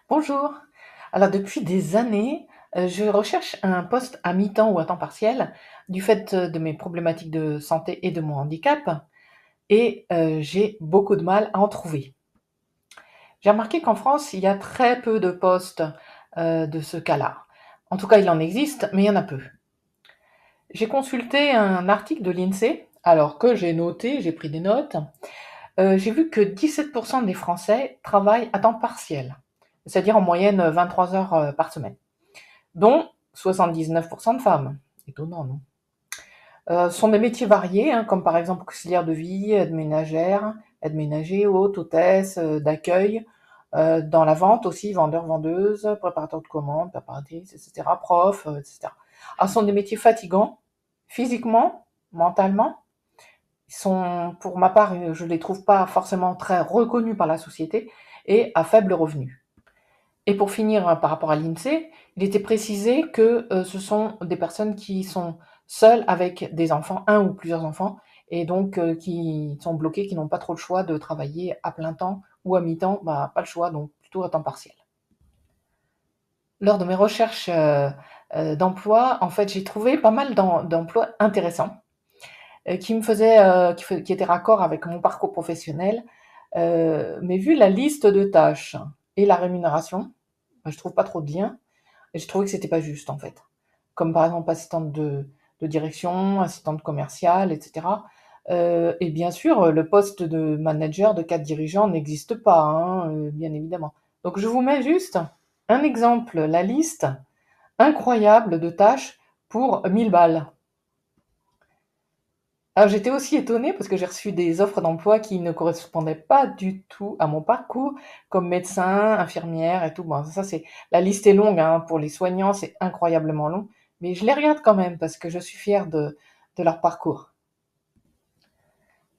Bonjour. Alors depuis des années, je recherche un poste à mi-temps ou à temps partiel du fait, de mes problématiques de santé et de mon handicap et j'ai beaucoup de mal à en trouver. J'ai remarqué qu'en France, il y a très peu de postes, de ce cas-là. En tout cas, il en existe, mais il y en a peu. J'ai consulté un article de l'INSEE, alors que j'ai noté, j'ai pris des notes. J'ai vu que 17 des Français travaillent à temps partiel, c'est-à-dire en moyenne, 23 heures, par semaine, dont 79 de femmes. Étonnant, non? Ce sont des métiers variés, hein, comme par exemple auxiliaire de vie, aide ménagère, aide ménager, hôte, hôtesse, d'accueil, dans la vente aussi, vendeur, vendeuse, préparateur de commandes, préparatrice, etc., prof, etc. Alors, ce sont des métiers fatigants, physiquement, mentalement. Ils sont, pour ma part, je les trouve pas forcément très reconnus par la société et à faible revenu. Et pour finir, par rapport à l'INSEE, il était précisé que ce sont des personnes qui sont seules avec des enfants, un ou plusieurs enfants, et donc qui sont bloquées, qui n'ont pas trop le choix de travailler à plein temps ou à mi-temps, bah, pas le choix, donc plutôt à temps partiel. Lors de mes recherches d'emploi, en fait, j'ai trouvé pas mal d'emplois intéressants qui me faisaient, qui étaient raccord avec mon parcours professionnel, mais vu la liste de tâches et la rémunération, bah, je trouve pas trop de lien. Et j'ai trouvé que c'était pas juste, en fait. Comme par exemple assistante de direction, assistante commerciale, etc. Et bien sûr, le poste de manager, de cadre dirigeant n'existe pas, hein, bien évidemment. Donc je vous mets juste un exemple, la liste incroyable de tâches pour 1000 balles. Alors j'étais aussi étonnée parce que j'ai reçu des offres d'emploi qui ne correspondaient pas du tout à mon parcours, comme médecin, infirmière et tout. Bon, ça c'est la liste est longue, hein, pour les soignants, c'est incroyablement long, mais je les regarde quand même parce que je suis fière de leur parcours.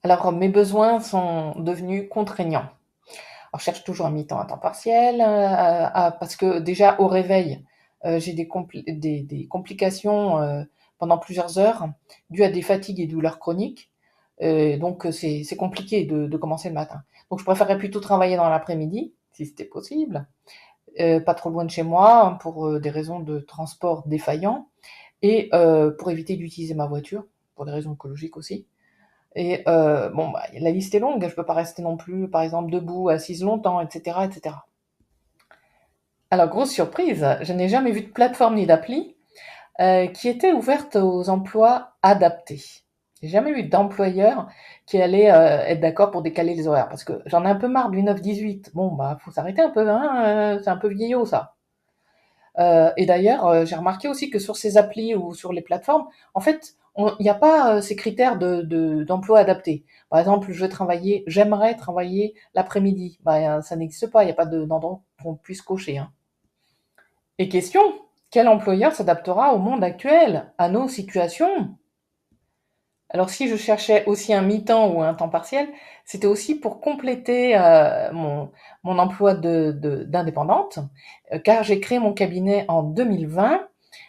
Alors mes besoins sont devenus contraignants. Alors je cherche toujours un mi-temps à temps partiel, parce que déjà au réveil, j'ai des complications pendant plusieurs heures dues à des fatigues et douleurs chroniques. Donc c'est compliqué de commencer le matin. Donc je préférerais plutôt travailler dans l'après-midi, si c'était possible, pas trop loin de chez moi, hein, pour des raisons de transport défaillant, et pour éviter d'utiliser ma voiture, pour des raisons écologiques aussi. Et bon, bah, la liste est longue, je peux pas rester non plus, par exemple, debout, assise longtemps, etc., etc. Alors, grosse surprise, je n'ai jamais vu de plateforme ni d'appli qui était ouverte aux emplois adaptés. J'ai jamais vu d'employeur qui allait être d'accord pour décaler les horaires, parce que j'en ai un peu marre du 9-18. Bon, bah, faut s'arrêter un peu, hein, c'est un peu vieillot, ça. Et d'ailleurs, j'ai remarqué aussi que sur ces applis ou sur les plateformes, en fait, il n'y a pas ces critères d'emploi adapté. Par exemple, j'aimerais travailler l'après-midi. Bah, ça n'existe pas, il n'y a pas d'endroit qu'on puisse cocher, hein. Et question, quel employeur s'adaptera au monde actuel, à nos situations? Alors si je cherchais aussi un mi-temps ou un temps partiel, c'était aussi pour compléter mon emploi d'indépendante, car j'ai créé mon cabinet en 2020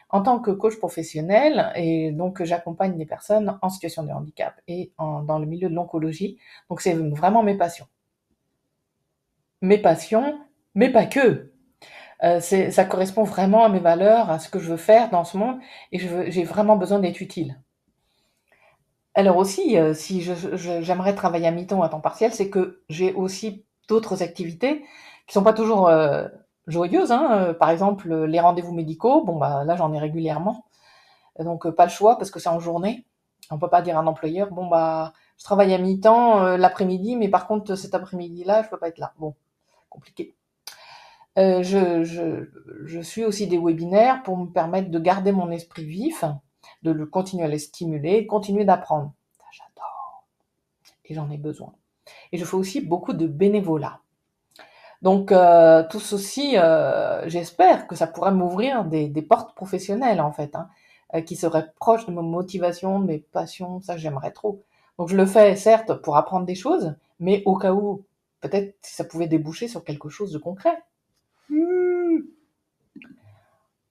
en tant que coach professionnel et donc j'accompagne les personnes en situation de handicap et dans le milieu de l'oncologie. Donc c'est vraiment mes passions. Mes passions, mais pas que. Ça correspond vraiment à mes valeurs, à ce que je veux faire dans ce monde et j'ai vraiment besoin d'être utile. Alors aussi, si j'aimerais travailler à mi-temps ou à temps partiel, c'est que j'ai aussi d'autres activités qui sont pas toujours joyeuses, hein. Par exemple, les rendez-vous médicaux, bon bah là j'en ai régulièrement, donc pas le choix parce que c'est en journée. On peut pas dire à un employeur, bon bah je travaille à mi-temps l'après-midi, mais par contre cet après-midi-là, je peux pas être là. Bon, compliqué. Je suis aussi des webinaires pour me permettre de garder mon esprit vif, de le continuer à le stimuler, de continuer d'apprendre. Ça, j'adore et j'en ai besoin. Et je fais aussi beaucoup de bénévolat. Donc tout ceci, j'espère que ça pourrait m'ouvrir des portes professionnelles en fait, hein, qui seraient proches de mes motivations, de mes passions, ça j'aimerais trop. Donc je le fais certes pour apprendre des choses, mais au cas où, peut-être si ça pouvait déboucher sur quelque chose de concret. Hmm.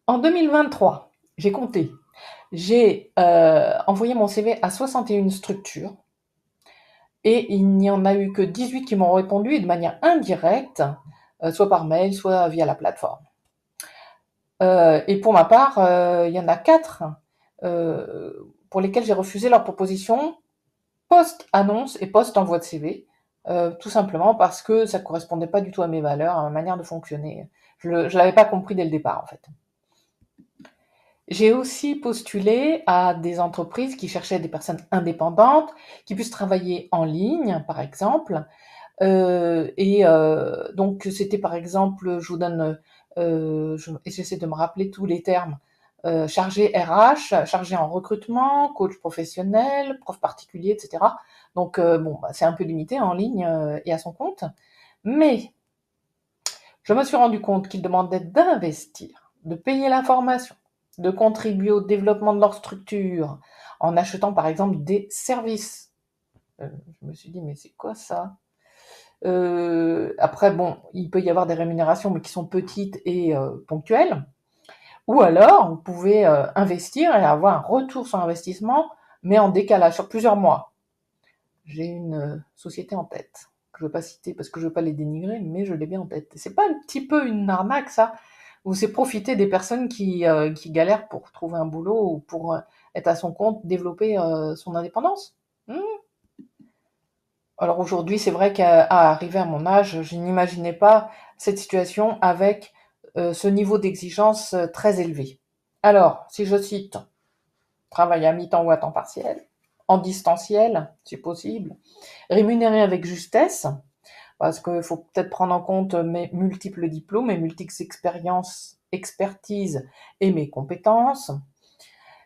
En 2023, j'ai compté, j'ai envoyé mon CV à 61 structures et il n'y en a eu que 18 qui m'ont répondu et de manière indirecte, soit par mail, soit via la plateforme. Et pour ma part, il y en a 4 pour lesquels j'ai refusé leur proposition post-annonce et post-envoi de CV, tout simplement parce que ça correspondait pas du tout à mes valeurs, à ma manière de fonctionner. Je l'avais pas compris dès le départ, en fait. J'ai aussi postulé à des entreprises qui cherchaient des personnes indépendantes, qui puissent travailler en ligne, par exemple. Donc c'était par exemple, je vous donne, j'essaie de me rappeler tous les termes, chargé RH, chargé en recrutement, coach professionnel, prof particulier, etc. Donc bon, bah, c'est un peu limité en ligne et à son compte. Mais je me suis rendu compte qu'ils demandaient d'investir, de payer la formation, de contribuer au développement de leur structure, en achetant par exemple des services. Je me suis dit, mais c'est quoi ça? Après, bon, il peut y avoir des rémunérations, mais qui sont petites et ponctuelles. Ou alors, vous pouvez investir et avoir un retour sur investissement, mais en décalage sur plusieurs mois. J'ai une société en tête, que je ne veux pas citer parce que je ne veux pas les dénigrer, mais je l'ai bien en tête. C'est pas un petit peu une arnaque, ça? Ou c'est profiter des personnes qui galèrent pour trouver un boulot ou pour être à son compte, développer son indépendance? Alors aujourd'hui, c'est vrai qu'à arriver à mon âge, je n'imaginais pas cette situation avec ce niveau d'exigence très élevé. Alors, si je cite, travail à mi-temps ou à temps partiel, en distanciel, si possible, rémunéré avec justesse, parce qu'il faut peut-être prendre en compte mes multiples diplômes, mes multiples expériences, expertises et mes compétences.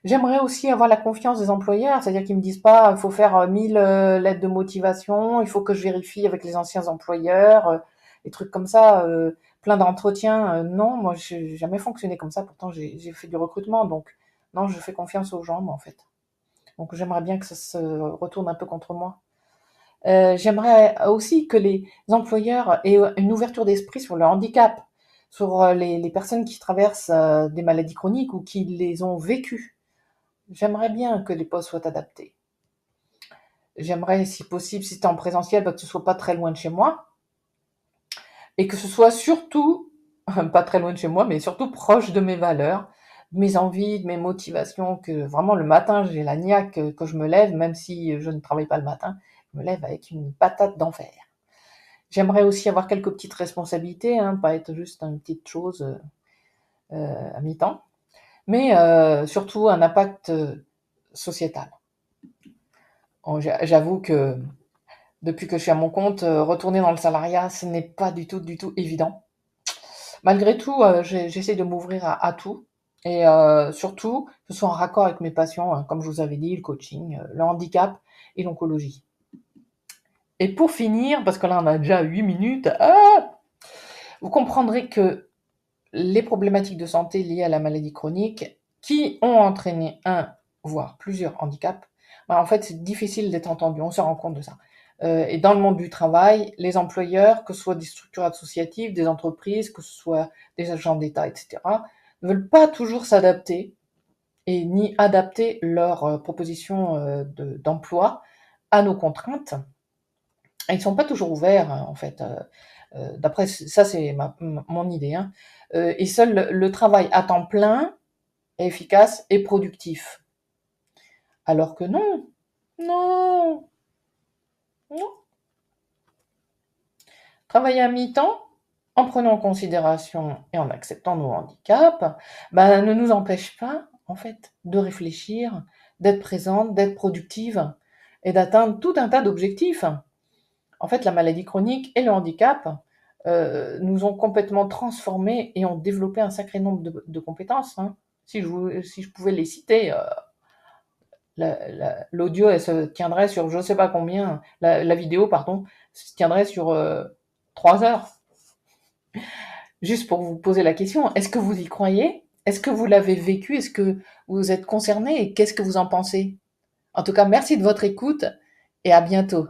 J'aimerais aussi avoir la confiance des employeurs, c'est-à-dire qu'ils me disent pas, il faut faire 1000 lettres de motivation, il faut que je vérifie avec les anciens employeurs, des trucs comme ça, plein d'entretiens. Non, moi, j'ai jamais fonctionné comme ça. Pourtant, j'ai fait du recrutement, donc non, je fais confiance aux gens, moi, en fait. Donc, j'aimerais bien que ça se retourne un peu contre moi. J'aimerais aussi que les employeurs aient une ouverture d'esprit sur le handicap, sur les personnes qui traversent des maladies chroniques ou qui les ont vécues. J'aimerais bien que les postes soient adaptés. J'aimerais, si possible, si c'était en présentiel, que ce soit pas très loin de chez moi. Et que ce soit surtout, pas très loin de chez moi, mais surtout proche de mes valeurs, de mes envies, de mes motivations, que vraiment le matin, j'ai la niaque que je me lève, même si je ne travaille pas le matin, je me lève avec une patate d'enfer. J'aimerais aussi avoir quelques petites responsabilités, hein, pas être juste une petite chose à mi-temps, mais surtout un impact sociétal. J'avoue que depuis que je suis à mon compte, retourner dans le salariat, ce n'est pas du tout évident. Malgré tout, j'essaie de m'ouvrir à tout et surtout que ce soit en raccord avec mes passions, hein, comme je vous avais dit, le coaching, le handicap et l'oncologie. Et pour finir, parce que là on a déjà 8 minutes, vous comprendrez que les problématiques de santé liées à la maladie chronique qui ont entraîné un, voire plusieurs handicaps, en fait c'est difficile d'être entendu, on se rend compte de ça. Et dans le monde du travail, les employeurs, que ce soit des structures associatives, des entreprises, que ce soit des agents d'État, etc., ne veulent pas toujours s'adapter et ni adapter leurs propositions d'emploi à nos contraintes. Et ils ne sont pas toujours ouverts, en fait. D'après ça, c'est mon idée. Hein. Et seul le travail à temps plein est efficace et productif. Alors que non, non, non. Travailler à mi-temps, en prenant en considération et en acceptant nos handicaps, ne nous empêche pas, en fait, de réfléchir, d'être présente, d'être productive et d'atteindre tout un tas d'objectifs. En fait, la maladie chronique et le handicap nous ont complètement transformés et ont développé un sacré nombre de compétences. Hein. Si je pouvais les citer, l'audio, elle se tiendrait sur je ne sais pas combien, la vidéo, pardon, se tiendrait sur 3 heures. Juste pour vous poser la question, est-ce que vous y croyez? Est-ce que vous l'avez vécu? Est-ce que vous êtes concerné? Et qu'est-ce que vous en pensez? En tout cas, merci de votre écoute et à bientôt.